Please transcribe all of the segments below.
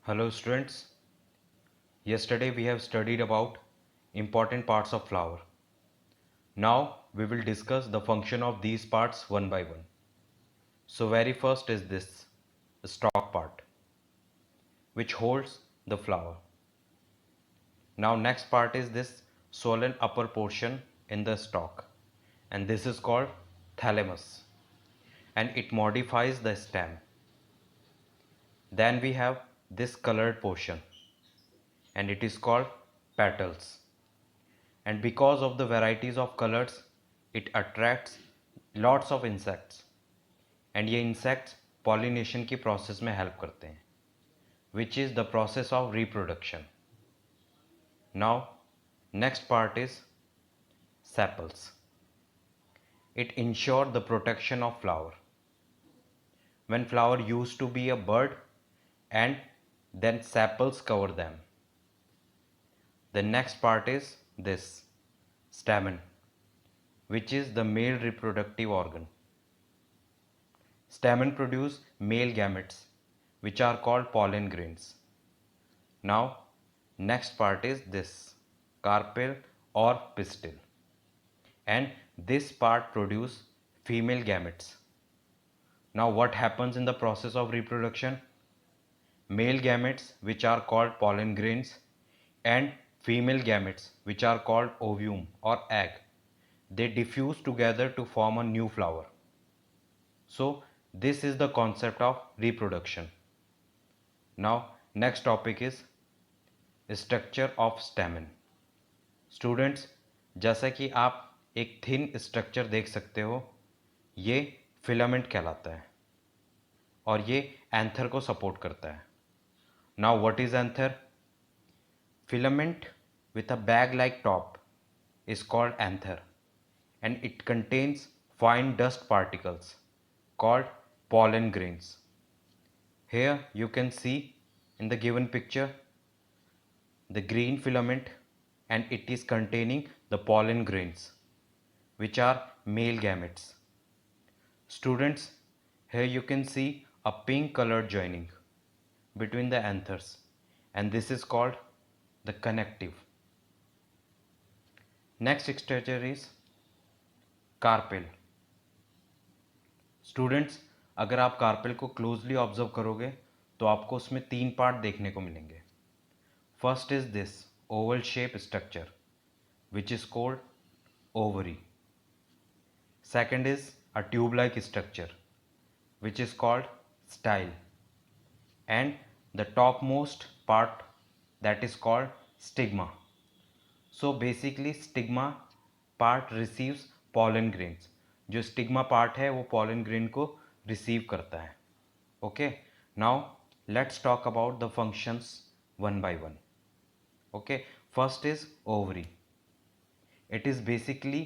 Hello students, yesterday we have studied about important parts of flower. Now we will discuss the function of these parts one by one. So very first is this stalk part which holds the flower. Now next part is this swollen upper portion in the stalk and this is called thalamus and it modifies the stem. Then we have this colored portion and it is called petals. And because of the varieties of colors it attracts lots of insects and ये insects pollination की process में help करते हैं which is the process of reproduction. Now next part is sepals. It ensure the protection of flower. When flower used to be a bud and then sepals cover them. The next part is this stamen which is the male reproductive organ. Stamen produce male gametes which are called pollen grains. Now next part is this carpel or pistil and this part produce female gametes. Now what happens in the process of reproduction? Male gametes which are called pollen grains and female gametes which are called ovum or egg, they diffuse together to form a new flower. So this is the concept of reproduction. Now next topic is structure of स्टेमन. Students जैसा कि आप एक thin structure देख सकते हो ये filament कहलाता है और ये एंथर को सपोर्ट करता है. Now what is anther? Filament with a bag like top is called anther and it contains fine dust particles called pollen grains. Here you can see in the given picture the green filament and it is containing the pollen grains which are male gametes. Students, here you can see a pink colored joining between the anthers and this is called the connective. Next structure is carpel. Students अगर आप carpel को closely observe करोगे तो आपको उसमें तीन part देखने को मिलेंगे. First is this Oval shape structure which is called ovary. Second is a tube like structure which is called style and the topmost part that is called stigma. So basically stigma part receives pollen grains. जो stigma part है वो pollen grain को receive करता है. Okay, now let's talk about the functions one by one. Okay, first is ovary. It is basically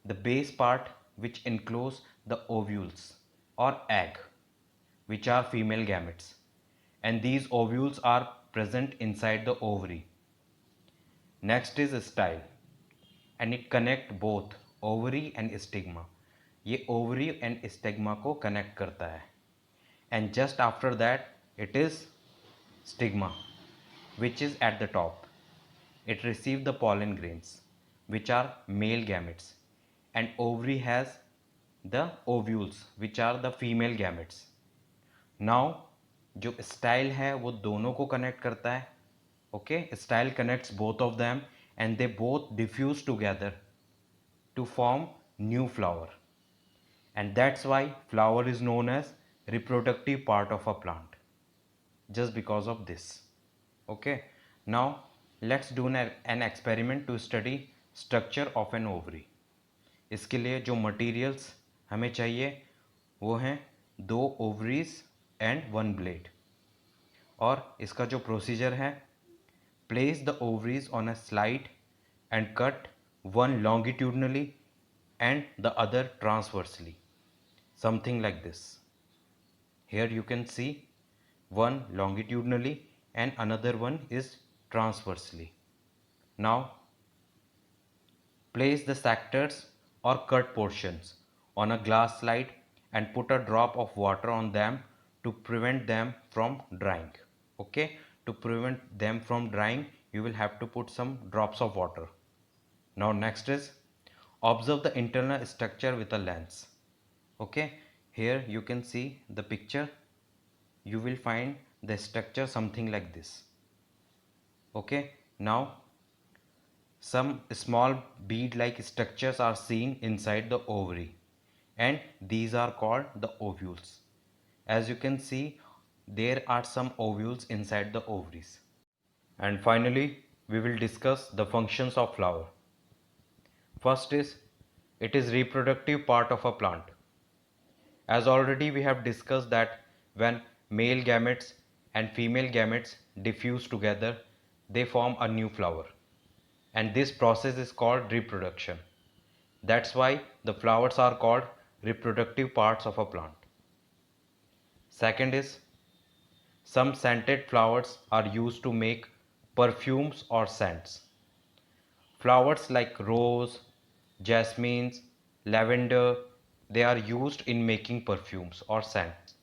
the base part which enclose the ovules or egg which are female gametes and these ovules are present inside the ovary. Next is style and it connect both ovary and stigma. ये ovary and stigma को connect करता है and just after that it is stigma which is at the top. It receive the pollen grains which are male gametes and ovary has the ovules which are the female gametes. Now जो style है वो दोनों को connect करता है. Okay, style connects both of them and they both diffuse together to form new flower and that's why flower is known as reproductive part of a plant just because of this. Okay, now let's do an experiment to study structure of an ovary. इसके लिए जो materials हमें चाहिए वो हैं दो ovaries and one blade और इसका जो procedure है, place the ovaries on a slide and cut one longitudinally and the other transversely, something like this. Here you can see one longitudinally and another one is transversely. Now place the sectors or cut portions on a glass slide and put a drop of water on them to prevent them from drying. Okay, To prevent them from drying, you will have to put some drops of water. Now next is observe the internal structure with a lens. Okay, here you can see the picture. You will find the structure something like this. Okay, now some small bead-like structures are seen inside the ovary, and these are called the ovules. As you can see, there are some ovules inside the ovaries. And finally, we will discuss the functions of flower. First is, it is reproductive part of a plant. As already we have discussed that when male gametes and female gametes diffuse together, they form a new flower. And this process is called reproduction. That's why the flowers are called reproductive parts of a plant. Second is, some scented flowers are used to make perfumes or scents. Flowers like rose, jasmines, lavender, they are used in making perfumes or scents.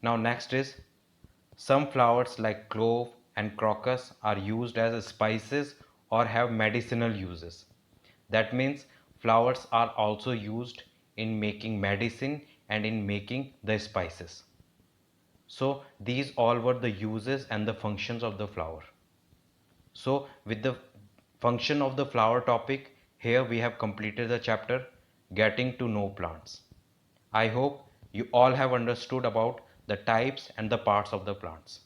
Now next is, some flowers like clove and crocus are used as spices or have medicinal uses. That means flowers are also used in making medicine and in making the spices. So these all were the uses and the functions of the flower. So with the function of the flower topic, here we have completed the chapter Getting to Know Plants. I hope you all have understood about the types and the parts of the plants.